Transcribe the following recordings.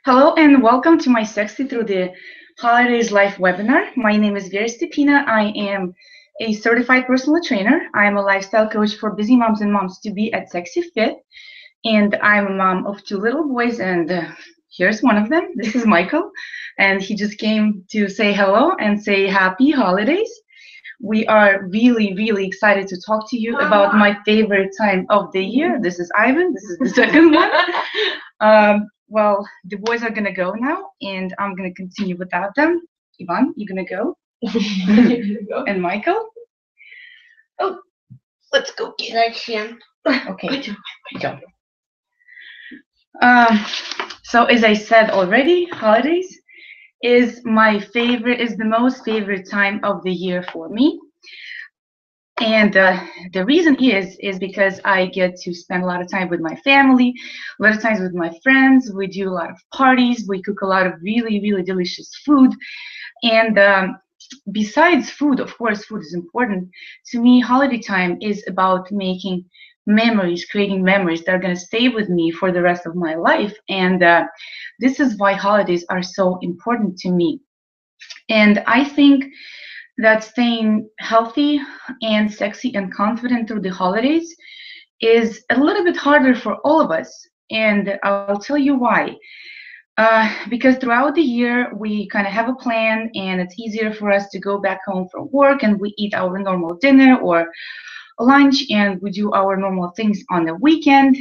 Hello and welcome to my Sexy Through the Holidays Life webinar. My name is Vera Stepina. I am a certified personal trainer. I am a lifestyle coach for busy moms and moms to be at Sexy Fit. And I'm a mom of two little boys, and here's one of them. This is Michael, and he just came to say hello and say happy holidays. We are really, really excited to talk to you about my favorite time of the year. This is Ivan. This is the second one. Well, the boys are gonna go now, and I'm gonna continue without them. Ivan, you're gonna go, and Michael. Oh, let's go. Zачем? Okay, go. Um, so as I said already, holidays is the most favorite time of the year for me. And the reason is because I get to spend a lot of time with my family, a lot of times with my friends. We do a lot of parties. We cook a lot of really, really delicious food. And besides food, of course, food is important. To me, holiday time is about making memories, creating memories that are going to stay with me for the rest of my life. And this is why holidays are so important to me. And I think that staying healthy and sexy and confident through the holidays is a little bit harder for all of us. And I'll tell you why. Because throughout the year, we kind of have a plan, and it's easier for us to go back home from work and we eat our normal dinner or lunch and we do our normal things on the weekend.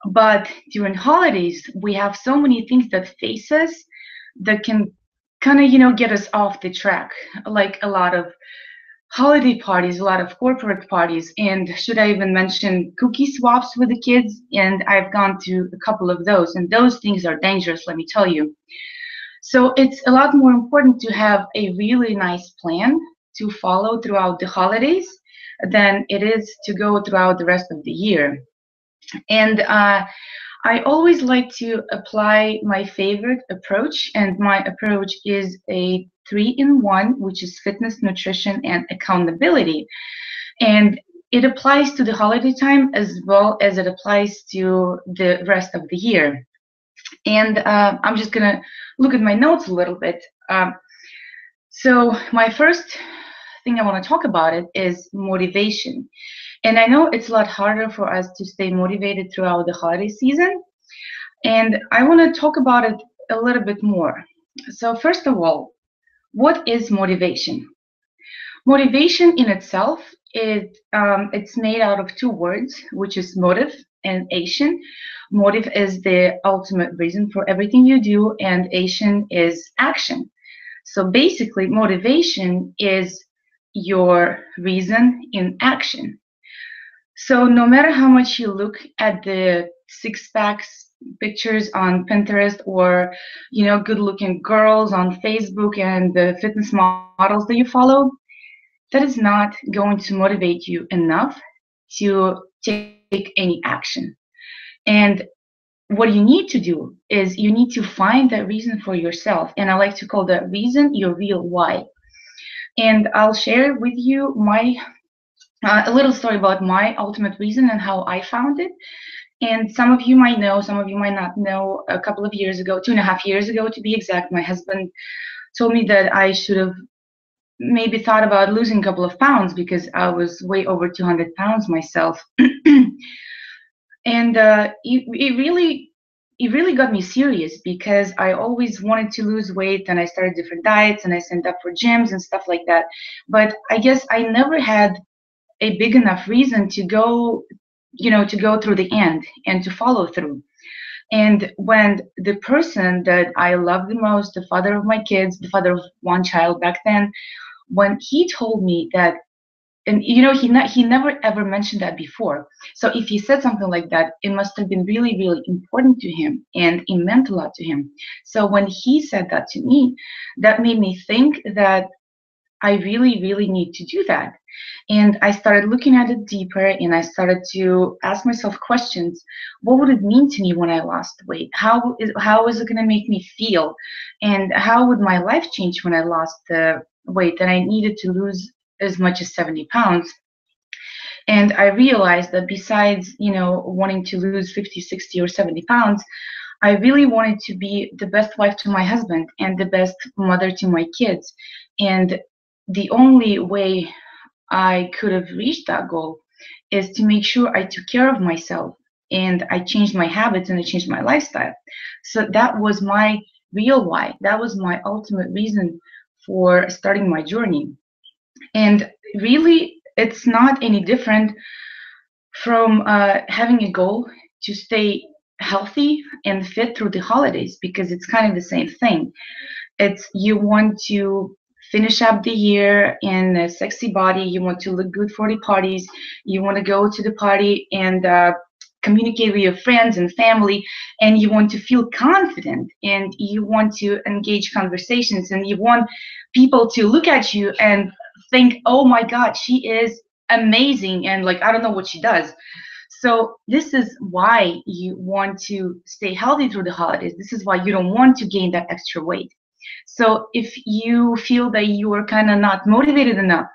But during holidays, we have so many things that face us that can kind of, get us off the track, like a lot of holiday parties, a lot of corporate parties, and should I even mention cookie swaps with the kids? And I've gone to a couple of those, and those things are dangerous, let me tell you. So it's a lot more important to have a really nice plan to follow throughout the holidays than it is to go throughout the rest of the year. And I always like to apply my favorite approach, and my approach is a 3-in-1, which is fitness, nutrition, and accountability. And it applies to the holiday time as well as it applies to the rest of the year. And I'm just going to look at my notes a little bit. So my first thing I want to talk about it is motivation. And I know it's a lot harder for us to stay motivated throughout the holiday season. And I want to talk about it a little bit more. So first of all, what is motivation? Motivation in itself, it's made out of two words, which is motive and action. Motive is the ultimate reason for everything you do, and action is action. So basically, motivation is your reason in action. So no matter how much you look at the six packs pictures on Pinterest, or good looking girls on Facebook and the fitness models that you follow, that is not going to motivate you enough to take any action. And what you need to do is you need to find that reason for yourself. And I like to call that reason your real why. And I'll share with you my a little story about my ultimate reason and how I found it. And some of you might know, some of you might not know. A couple of years ago, 2.5 years ago to be exact, my husband told me that I should have maybe thought about losing a couple of pounds because I was way over 200 pounds myself. And it really got me serious because I always wanted to lose weight, and I started different diets and I signed up for gyms and stuff like that. But I guess I never had a big enough reason to go through the end and to follow through. And when the person that I love the most, the father of my kids, the father of one child back then, when he told me that, and he never ever mentioned that before. So if he said something like that, it must have been really, really important to him, and it meant a lot to him. So when he said that to me, that made me think that I really, really need to do that. And I started looking at it deeper, and I started to ask myself questions. What would it mean to me when I lost weight? How is it going to make me feel? And how would my life change when I lost the weight that I needed to lose as much as 70 pounds? And I realized that besides, wanting to lose 50, 60, or 70 pounds, I really wanted to be the best wife to my husband and the best mother to my kids. And the only way I could have reached that goal is to make sure I took care of myself and I changed my habits and I changed my lifestyle. So that was my real why. That was my ultimate reason for starting my journey. And really, it's not any different from having a goal to stay healthy and fit through the holidays, because it's kind of the same thing. It's you want to finish up the year in a sexy body, you want to look good for the parties, you want to go to the party and communicate with your friends and family, and you want to feel confident, and you want to engage conversations, and you want people to look at you and think, oh my god, she is amazing, and like, I don't know what she does. So this is why you want to stay healthy through the holidays. This is why you don't want to gain that extra weight. So if you feel that you are kind of not motivated enough,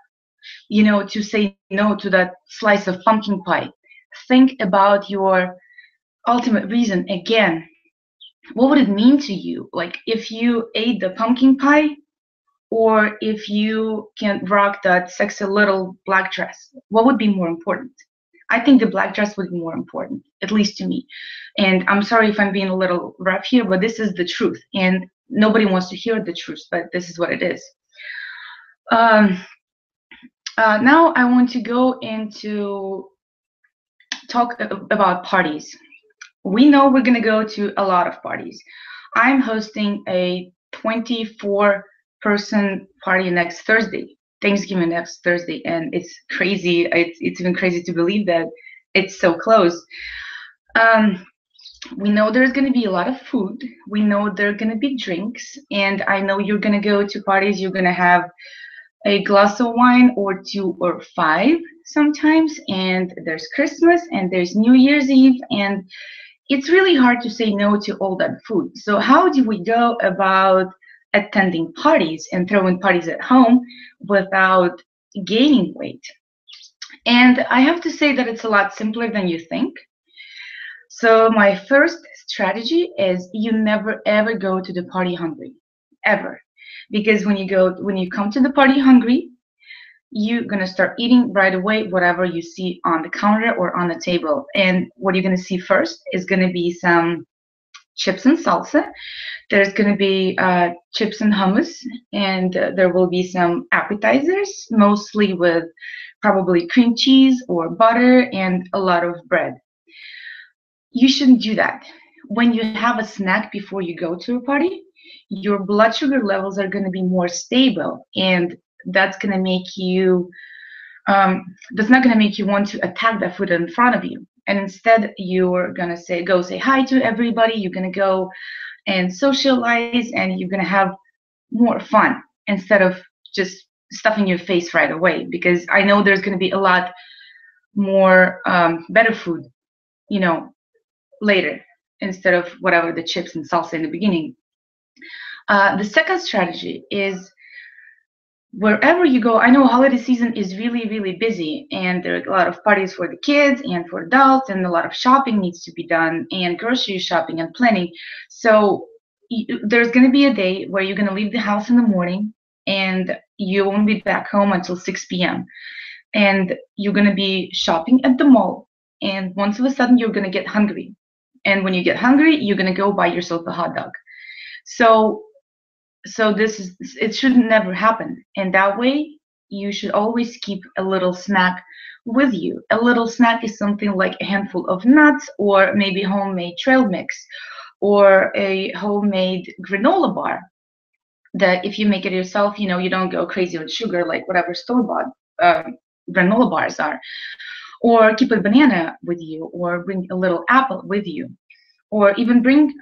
to say no to that slice of pumpkin pie, think about your ultimate reason again. What would it mean to you? Like, if you ate the pumpkin pie, or if you can rock that sexy little black dress, what would be more important? I think the black dress would be more important, at least to me. And I'm sorry if I'm being a little rough here, but this is the truth. And nobody wants to hear the truth, but this is what it is. Now I want to go into talk about parties. We know we're going to go to a lot of parties. I'm hosting a 24-person party next Thursday, Thanksgiving next Thursday, and it's crazy. It's even crazy to believe that it's so close. We know there's going to be a lot of food. We know there are going to be drinks, and I know you're going to go to parties. You're going to have a glass of wine or 2 or 5 sometimes, and there's Christmas and there's New Year's Eve, and it's really hard to say no to all that food. So how do we go about attending parties and throwing parties at home without gaining weight? And I have to say that it's a lot simpler than you think. So my first strategy is you never ever go to the party hungry, ever. Because when you come to the party hungry, you're gonna start eating right away whatever you see on the counter or on the table. And what you're gonna see first is gonna be some chips and salsa. There's gonna be chips and hummus, and there will be some appetizers, mostly with probably cream cheese or butter and a lot of bread. You shouldn't do that. When you have a snack before you go to a party, your blood sugar levels are going to be more stable, and that's going to make you that's not going to make you want to attack that food in front of you. And instead, you're going to go say hi to everybody. You're going to go and socialize, and you're going to have more fun instead of just stuffing your face right away. Because I know there's going to be a lot more better food, later, instead of whatever the chips and salsa in the beginning. The second strategy is, wherever you go, I know holiday season is really, really busy, and there are a lot of parties for the kids and for adults, and a lot of shopping needs to be done, and grocery shopping and planning. So there's going to be a day where you're going to leave the house in the morning, and you won't be back home until 6 p.m. And you're going to be shopping at the mall, and once of a sudden you're going to get hungry. And when you get hungry, you're going to go buy yourself a hot dog. So it should never happen. And that way, you should always keep a little snack with you. A little snack is something like a handful of nuts, or maybe homemade trail mix, or a homemade granola bar that if you make it yourself, you don't go crazy with sugar like whatever store-bought granola bars are. Or keep a banana with you, or bring a little apple with you, or even bring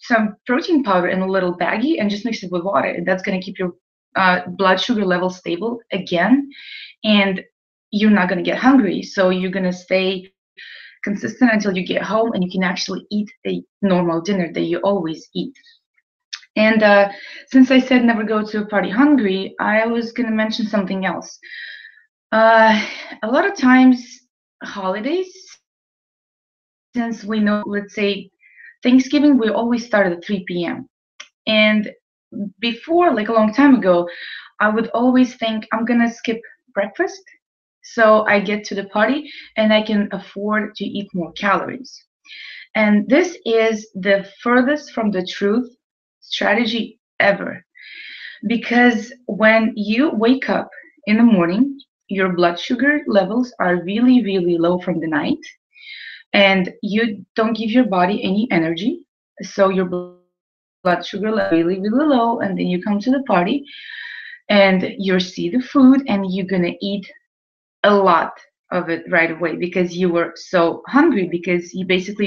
some protein powder in a little baggie and just mix it with water. That's going to keep your blood sugar level stable again, and you're not going to get hungry. So you're going to stay consistent until you get home and you can actually eat a normal dinner that you always eat. And since I said never go to a party hungry, I was going to mention something else. A lot of times, holidays, since we know, let's say, Thanksgiving, we always start at 3 p.m. And before, like a long time ago, I would always think I'm gonna skip breakfast so I get to the party and I can afford to eat more calories. And this is the furthest from the truth strategy ever. Because when you wake up in the morning, your blood sugar levels are really, really low from the night, and you don't give your body any energy. So your blood sugar level is really, really low, and then you come to the party and you see the food and you're gonna eat a lot of it right away because you were so hungry because you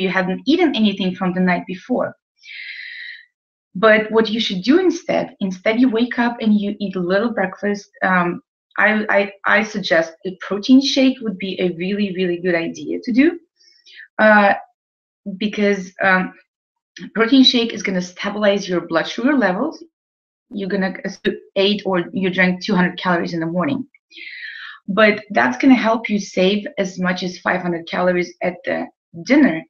hadn't eaten anything from the night before. But what you should do instead you wake up and you eat a little breakfast. I suggest a protein shake would be a really, really good idea to do, uh, because protein shake is going to stabilize your blood sugar levels. You're going to eat or you drink 200 calories in the morning. But that's going to help you save as much as 500 calories at the dinner,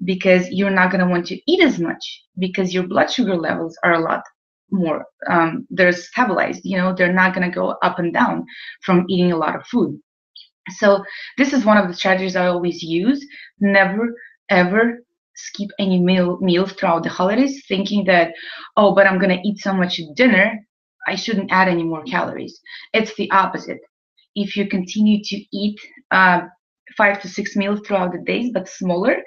because you're not going to want to eat as much because your blood sugar levels are a lot more, they're stabilized, they're not going to go up and down from eating a lot of food. So this is one of the strategies I always use. Never ever skip any meals throughout the holidays thinking that, oh, but I'm going to eat so much at dinner, I shouldn't add any more calories. It's the opposite. If you continue to eat 5 to 6 meals throughout the days, but smaller,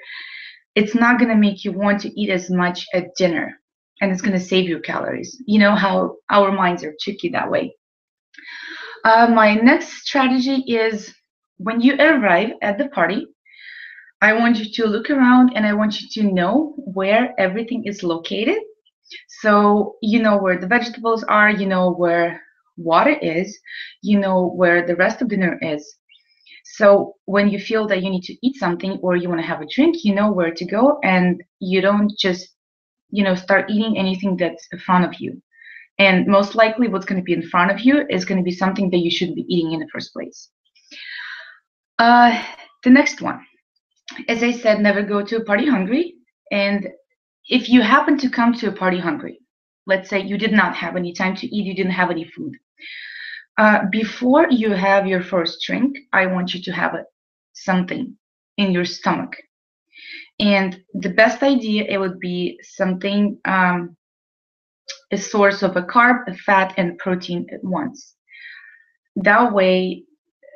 it's not going to make you want to eat as much at dinner, and it's going to save you calories. You know how our minds are tricky that way. My next strategy is, when you arrive at the party, I want you to look around and I want you to know where everything is located. So you know where the vegetables are, you know where water is, you know where the rest of dinner is. So when you feel that you need to eat something or you want to have a drink, you know where to go, and you don't just, start eating anything that's in front of you. And most likely what's going to be in front of you is going to be something that you shouldn't be eating in the first place. The next one, as I said, never go to a party hungry. And if you happen to come to a party hungry, let's say you did not have any time to eat, you didn't have any food, before you have your first drink, I want you to have something in your stomach. And the best idea, it would be something, a source of a carb, a fat, and protein at once. That way,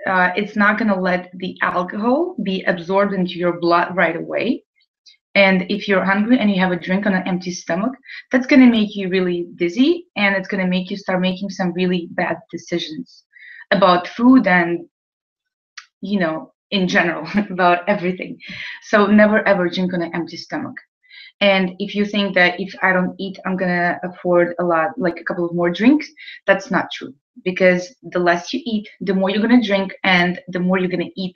it's not going to let the alcohol be absorbed into your blood right away. And if you're hungry and you have a drink on an empty stomach, that's going to make you really dizzy, and it's going to make you start making some really bad decisions about food and, in general, about everything. So never ever drink on an empty stomach. And if you think that if I don't eat, I'm going to afford like a couple of more drinks, that's not true. Because the less you eat, the more you're going to drink, and the more you're going to eat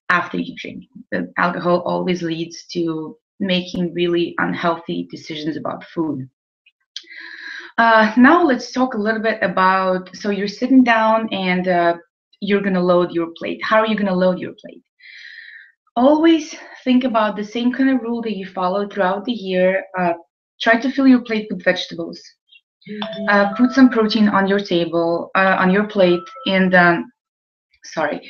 after you drink. The alcohol always leads to making really unhealthy decisions about food. Now let's talk a little bit about, so you're sitting down and you're going to load your plate. How are you going to load your plate? Always think about the same kind of rule that you follow throughout the year. Try to fill your plate with vegetables. Put some protein on your table, on your plate, and try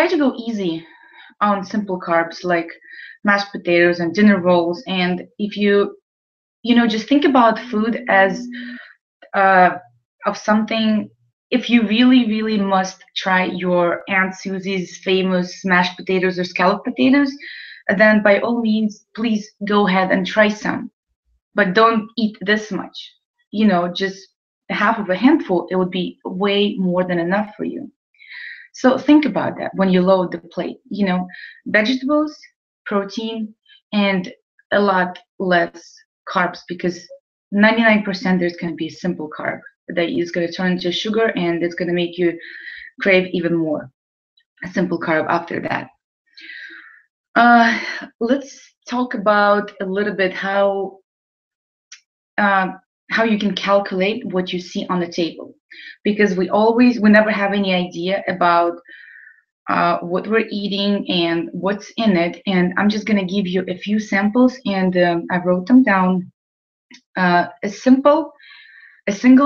to go easy on simple carbs like mashed potatoes and dinner rolls. And if you just think about food as of something, if you really, really must try your Aunt Susie's famous mashed potatoes or scalloped potatoes, then by all means, please go ahead and try some. But don't eat this much. Just half of a handful, it would be way more than enough for you. So think about that when you load the plate. Vegetables, protein, and a lot less carbs, because 99% there's going to be a simple carb that is going to turn into sugar, and it's going to make you crave even more a simple carb after that. Let's talk about a little bit how you can calculate what you see on the table, because we never have any idea about what we're eating and what's in it. And I'm just going to give you a few samples, and I wrote them down. A single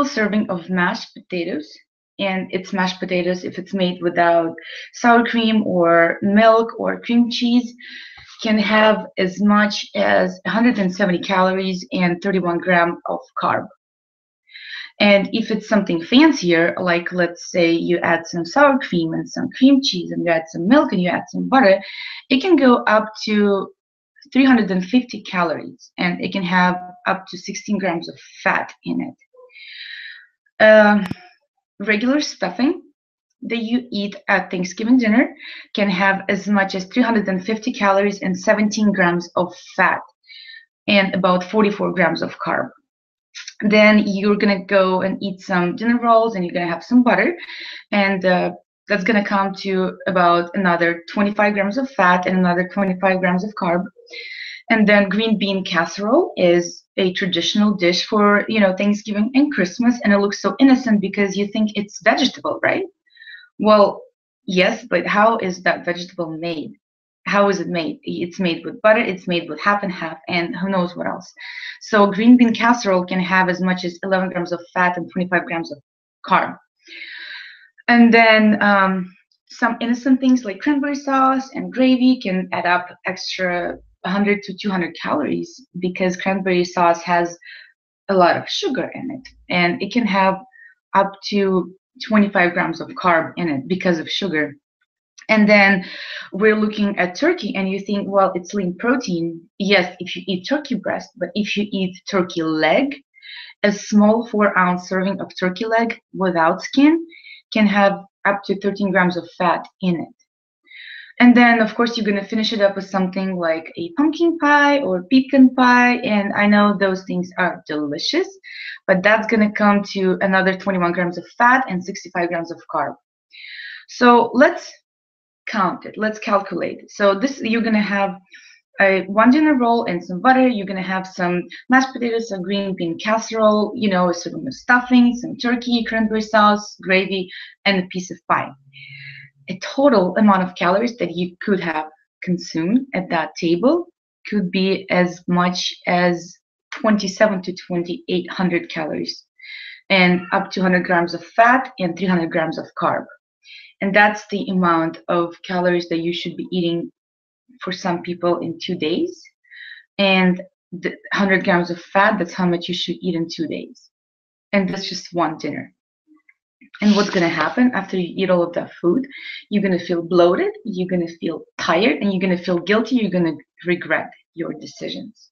serving of mashed potatoes, and it's mashed potatoes if it's made without sour cream or milk or cream cheese, can have as much as 170 calories and 31 grams of carb. And if it's something fancier, like let's say you add some sour cream and some cream cheese and you add some milk and you add some butter, it can go up to 350 calories, and it can have up to 16 grams of fat in it. Regular stuffing that you eat at Thanksgiving dinner can have as much as 350 calories and 17 grams of fat and about 44 grams of carb. Then you're gonna go and eat some dinner rolls, and you're gonna have some butter, and that's gonna come to about another 25 grams of fat and another 25 grams of carb. And then green bean casserole is a traditional dish for, Thanksgiving and Christmas, and it looks so innocent because you think it's vegetable, right? Well, yes, but how is that vegetable made? How is it made? It's made with butter, it's made with half and half, and who knows what else. So green bean casserole can have as much as 11 grams of fat and 25 grams of carb. And then some innocent things like cranberry sauce and gravy can add up extra 100 to 200 calories because cranberry sauce has a lot of sugar in it, and it can have up to 25 grams of carb in it because of sugar. And then we're looking at turkey, and you think, well, it's lean protein. Yes, if you eat turkey breast, but if you eat turkey leg, a small 4-ounce serving of turkey leg without skin can have up to 13 grams of fat in it. And then, of course, you're going to finish it up with something like a pumpkin pie or pecan pie. And I know those things are delicious, but that's going to come to another 21 grams of fat and 65 grams of carb. So let's count it. Let's calculate it. So this, you're going to have one dinner roll and some butter. You're going to have some mashed potatoes, a green bean casserole, a serving of stuffing, some turkey, cranberry sauce, gravy, and a piece of pie. A total amount of calories that you could have consumed at that table could be as much as 27 to 2,800 calories, and up to 100 grams of fat and 300 grams of carb. And that's the amount of calories that you should be eating for some people in 2 days. And the 100 grams of fat, that's how much you should eat in 2 days. And that's just one dinner. And what's going to happen after you eat all of that food? You're going to feel bloated, you're going to feel tired, and you're going to feel guilty. You're going to regret your decisions.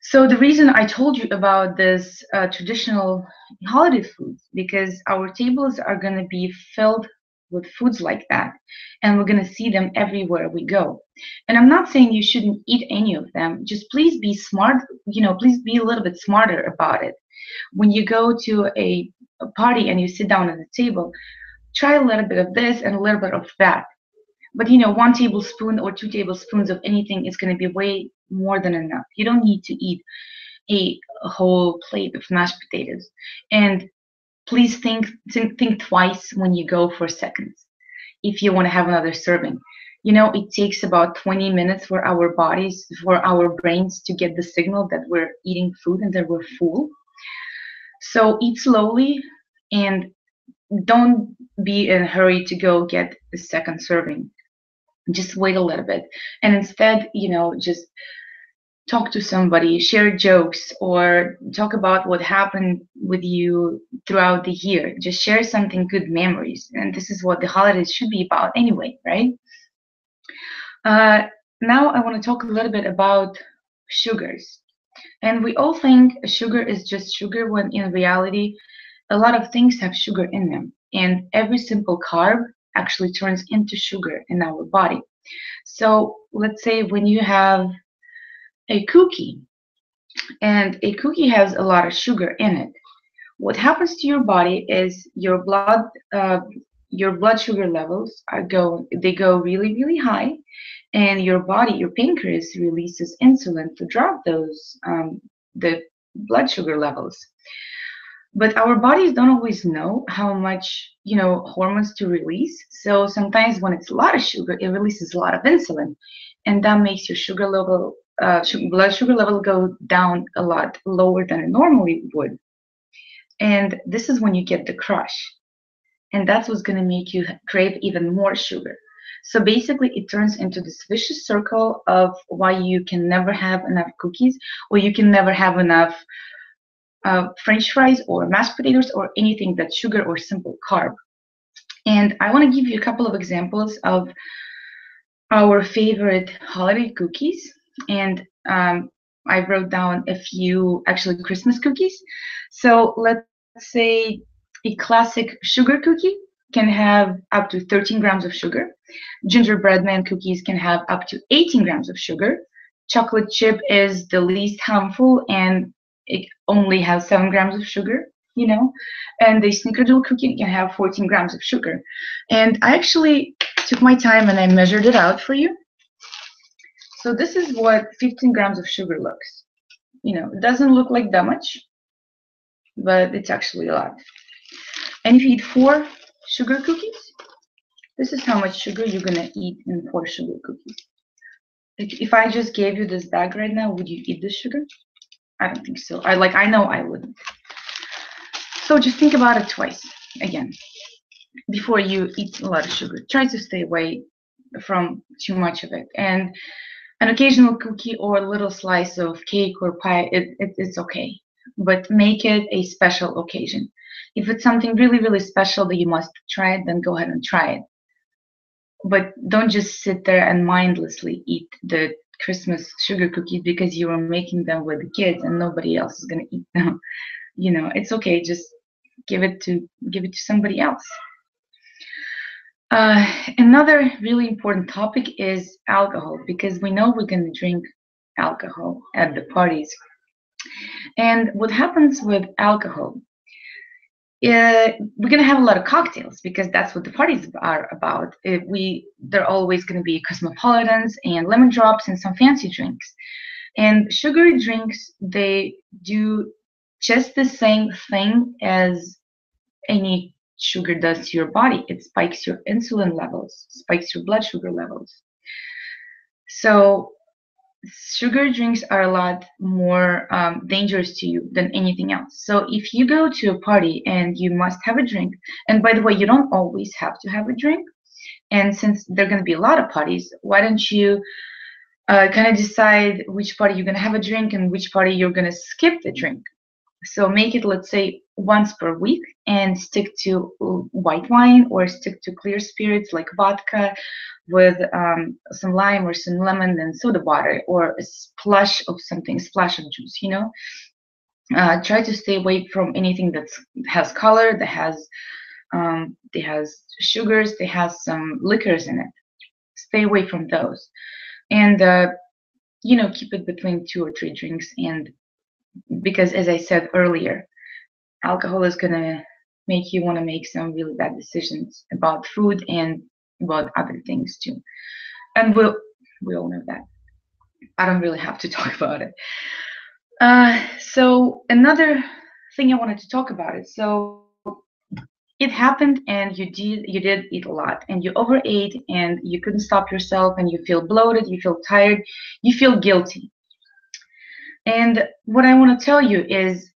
So the reason I told you about this traditional holiday foods, because our tables are going to be filled with foods like that, and we're going to see them everywhere we go. And I'm not saying you shouldn't eat any of them. Just please be smart, please be a little bit smarter about it. When you go to a party and you sit down at the table, try a little bit of this and a little bit of that. But 1 tablespoon or 2 tablespoons of anything is going to be way more than enough. You don't need to eat a whole plate of mashed potatoes. And please think twice when you go for seconds if you want to have another serving. It takes about 20 minutes for our bodies, for our brains to get the signal that we're eating food and that we're full. So eat slowly and don't be in a hurry to go get the second serving. Just wait a little bit, and instead, just talk to somebody, share jokes, or talk about what happened with you throughout the year. Just share something good memories, and this is what the holidays should be about anyway, right? Now I want to talk a little bit about sugars. And we all think sugar is just sugar, when in reality, a lot of things have sugar in them. And every simple carb actually turns into sugar in our body. So let's say when you have a cookie, and a cookie has a lot of sugar in it, what happens to your body is your blood sugar levels go really, really high, and your pancreas releases insulin to drop those the blood sugar levels. But our bodies don't always know how much, hormones to release. So sometimes when it's a lot of sugar, it releases a lot of insulin, and that makes your sugar level, blood sugar level, go down a lot lower than it normally would. And this is when you get the crush, and that's what's going to make you crave even more sugar. So basically, it turns into this vicious circle of why you can never have enough cookies, or you can never have enough French fries or mashed potatoes or anything that's sugar or simple carb. And I want to give you a couple of examples of our favorite holiday cookies. And I wrote down a few actually Christmas cookies. So let's say a classic sugar cookie can have up to 13 grams of sugar. Gingerbread man cookies can have up to 18 grams of sugar. Chocolate chip is the least harmful, and it only has 7 grams of sugar, and the snickerdoodle cookie can have 14 grams of sugar. And I actually took my time and I measured it out for you. So this is what 15 grams of sugar looks. It doesn't look like that much, but it's actually a lot. And if you eat 4 sugar cookies, this is how much sugar you're gonna eat in 4 sugar cookies. If I just gave you this bag right now, would you eat this sugar? I don't think so. I know I wouldn't. So just think about it twice again before you eat a lot of sugar. Try to stay away from too much of it. And an occasional cookie or a little slice of cake or pie, it's okay. But make it a special occasion. If it's something really, really special that you must try it, then go ahead and try it. But don't just sit there and mindlessly eat the Christmas sugar cookies because you were making them with the kids and nobody else is going to eat them. It's okay. Just give it to somebody else. Another really important topic is alcohol, because we know we're going to drink alcohol at the parties. And what happens with alcohol? We're going to have a lot of cocktails because that's what the parties are about. They're always going to be cosmopolitans and lemon drops and some fancy drinks. And sugary drinks, they do just the same thing as any sugar does to your body. It spikes your insulin levels, spikes your blood sugar levels. So sugar drinks are a lot more dangerous to you than anything else. So if you go to a party and you must have a drink, and by the way, you don't always have to have a drink, and since there are going to be a lot of parties, why don't you kind of decide which party you're going to have a drink and which party you're going to skip the drink. So make it, let's say, once per week, and stick to white wine or stick to clear spirits like vodka with some lime or some lemon and soda water, or a splash of juice, Try to stay away from anything that has color, that has sugars, that has some liquors in it. Stay away from those. And, keep it between 2 or 3 drinks. And because, as I said earlier, alcohol is going to make you want to make some really bad decisions about food and about other things too. And we all know that. I don't really have to talk about it. So another thing I wanted to talk about it. So it happened, and you did eat a lot, and you overate, and you couldn't stop yourself, and you feel bloated, you feel tired, you feel guilty. And what I want to tell you is,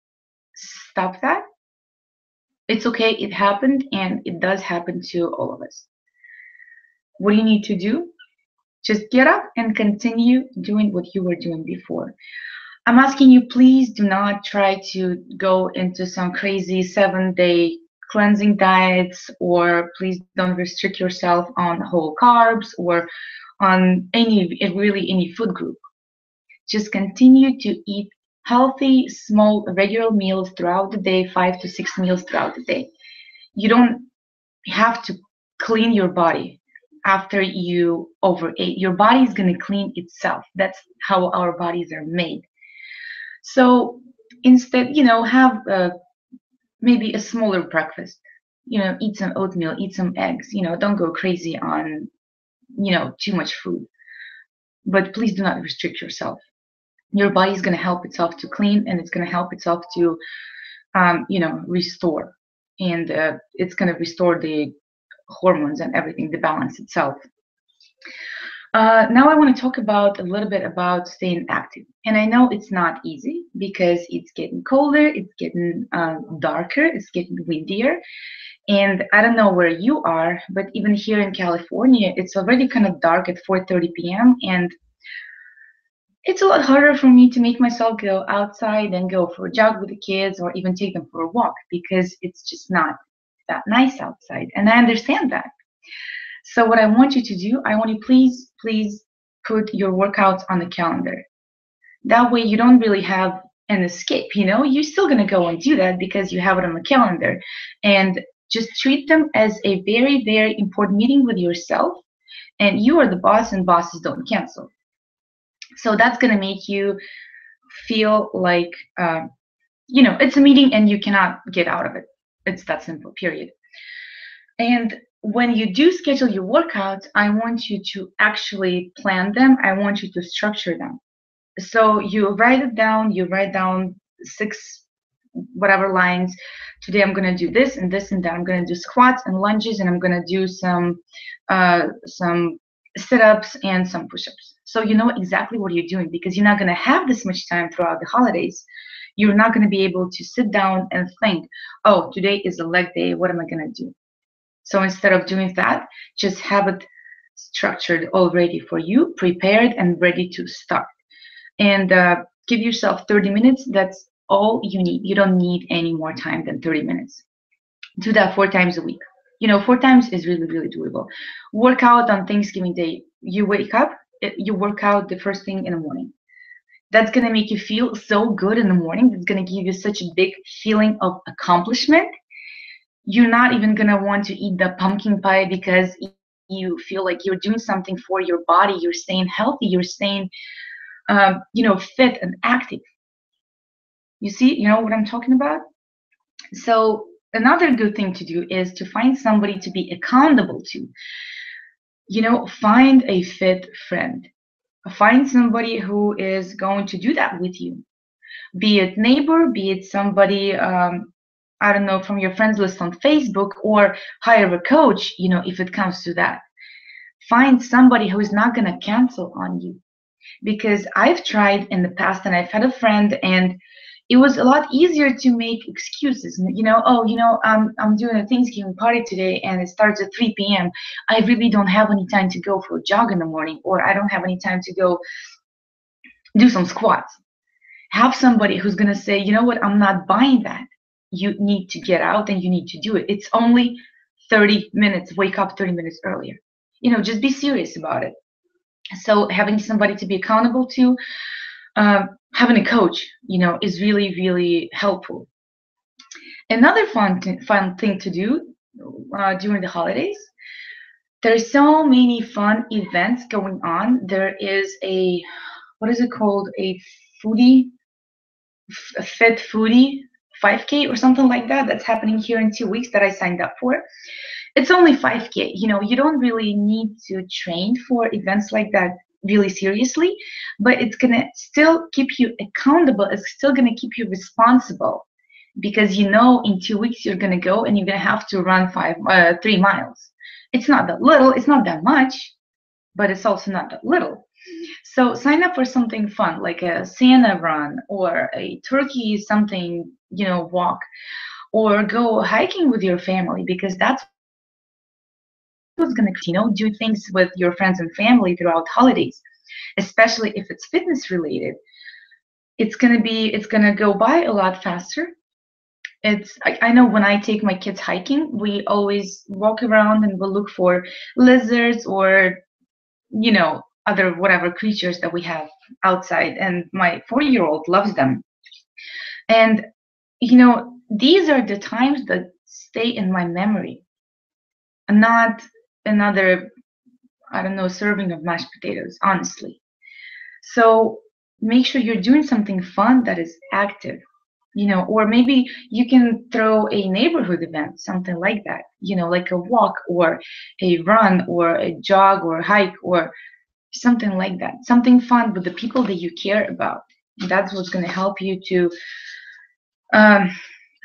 stop that. It's okay. It happened, and it does happen to all of us. What do you need to do? Just get up and continue doing what you were doing before. I'm asking you, please do not try to go into some crazy 7-day cleansing diets, or please don't restrict yourself on whole carbs or on any food group. Just continue to eat healthy, small, regular meals throughout the day, 5 to 6 meals throughout the day. You don't have to clean your body after you overate. Your body is going to clean itself. That's how our bodies are made. So instead, have maybe a smaller breakfast. Eat some oatmeal, eat some eggs. Don't go crazy on, too much food. But please do not restrict yourself. Your body is going to help itself to clean, and it's going to help itself to restore, and it's going to restore the hormones and everything, the balance itself. Now I want to talk about a little bit about staying active. And I know it's not easy because it's getting colder, it's getting darker, it's getting windier. And I don't know where you are, but even here in California, it's already kind of dark at 4:30 p.m. And it's a lot harder for me to make myself go outside and go for a jog with the kids or even take them for a walk because it's just not that nice outside. And I understand that. So what I want you to do, I want you please put your workouts on the calendar. That way you don't really have an escape, You're still going to go and do that because you have it on the calendar. And just treat them as a very, very important meeting with yourself. And you are the boss and bosses don't cancel. So that's going to make you feel like, it's a meeting and you cannot get out of it. It's that simple, period. And when you do schedule your workouts, I want you to actually plan them. I want you to structure them. So you write it down, you write down 6 whatever lines. Today I'm going to do this and this and that. I'm going to do squats and lunges, and I'm going to do some sit-ups and some push-ups. So you know exactly what you're doing because you're not going to have this much time throughout the holidays. You're not going to be able to sit down and think, oh, today is a leg day. What am I going to do? So instead of doing that, just have it structured already for you, prepared and ready to start. And give yourself 30 minutes. That's all you need. You don't need any more time than 30 minutes. Do that 4 times a week. 4 times is really, really doable. Work out on Thanksgiving Day. You wake up, you work out the first thing in the morning. That's going to make you feel so good in the morning. It's going to give you such a big feeling of accomplishment. You're not even going to want to eat the pumpkin pie because you feel like you're doing something for your body. You're staying healthy. You're staying, fit and active. You see, what I'm talking about? So another good thing to do is to find somebody to be accountable to. Find a fit friend. Find somebody who is going to do that with you. Be it neighbor, be it somebody, I don't know, from your friends list on Facebook, or hire a coach, if it comes to that. Find somebody who is not going to cancel on you. Because I've tried in the past and I've had a friend and it was a lot easier to make excuses. I'm doing a Thanksgiving party today and it starts at 3 p.m. I really don't have any time to go for a jog in the morning, or I don't have any time to go do some squats. Have somebody who's going to say, you know what, I'm not buying that. You need to get out and you need to do it. It's only 30 minutes. Wake up 30 minutes earlier. Just be serious about it. So having somebody to be accountable to, having a coach, is really, really helpful. Another fun thing to do during the holidays, there's so many fun events going on. There is a, what is it called? A Fit Foodie 5K or something like that. That's happening here in 2 weeks that I signed up for. It's only 5K. You don't really need to train for events like that really seriously, but it's going to still keep you accountable. It's still going to keep you responsible because in 2 weeks you're going to go and you're going to have to run 3 miles. It's not that little, it's not that much, but it's also not that little. So sign up for something fun like a Santa run or a turkey something, walk, or go hiking with your family, because that's what's going to, do things with your friends and family throughout holidays, especially if it's fitness related. It's going to go by a lot faster. I know when I take my kids hiking, we always walk around and we'll look for lizards or, other whatever creatures that we have outside. And my 4-year-old loves them. And, these are the times that stay in my memory, and not another, I don't know, serving of mashed potatoes, honestly. So make sure you're doing something fun that is active, or maybe you can throw a neighborhood event, something like that, like a walk or a run or a jog or hike or something like that, something fun with the people that you care about. That's what's going to help you to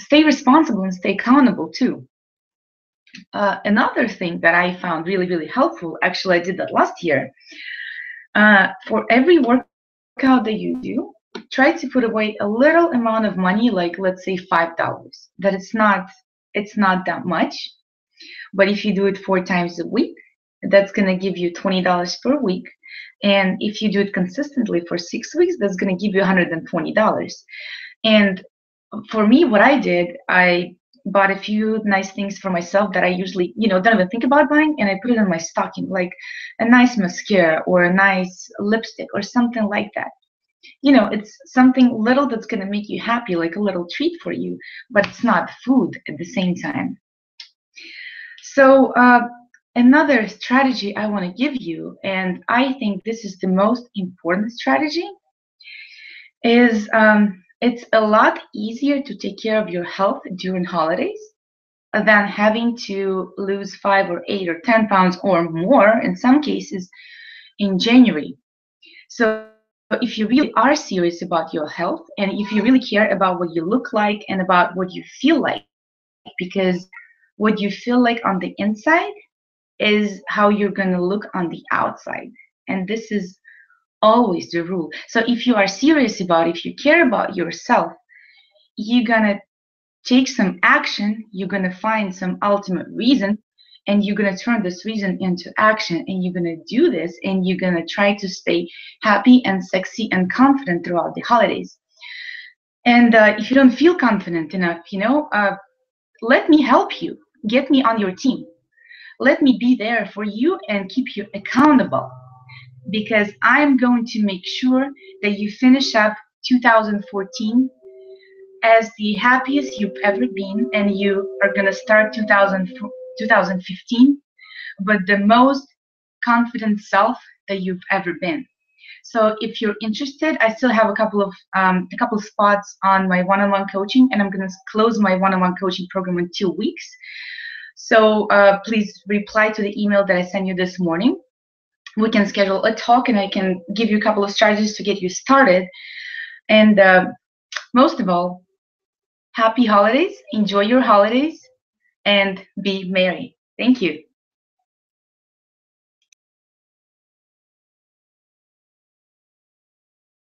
stay responsible and stay accountable too. Another thing that I found really, really helpful, actually, I did that last year. For every workout that you do, try to put away a little amount of money, like let's say $5. That it's not that much. But if you do it 4 times a week, that's gonna give you $20 per week. And if you do it consistently for 6 weeks, that's gonna give you $120. And for me, what I did, I bought a few nice things for myself that I usually, don't even think about buying, and I put it in my stocking, like a nice mascara or a nice lipstick or something like that. It's something little that's going to make you happy, like a little treat for you, but it's not food at the same time. So another strategy I want to give you, and I think this is the most important strategy, is it's a lot easier to take care of your health during holidays than having to lose 5 or 8 or 10 pounds or more in some cases in January. So if you really are serious about your health, and if you really care about what you look like and about what you feel like, because what you feel like on the inside is how you're going to look on the outside. And this is always the rule. So if you are serious about it, if you care about yourself, you're going to take some action, you're going to find some ultimate reason, and you're going to turn this reason into action, and you're going to do this, and you're going to try to stay happy and sexy and confident throughout the holidays. And if you don't feel confident enough, let me help you. Get me on your team. Let me be there for you and keep you accountable, because I'm going to make sure that you finish up 2014 as the happiest you've ever been, and you are going to start 2015 with the most confident self that you've ever been. So if you're interested, I still have a couple of spots on my one-on-one coaching, and I'm going to close my one-on-one coaching program in 2 weeks. So please reply to the email that I sent you this morning. We can schedule a talk, and I can give you a couple of strategies to get you started. And most of all, happy holidays, enjoy your holidays, and be merry. Thank you.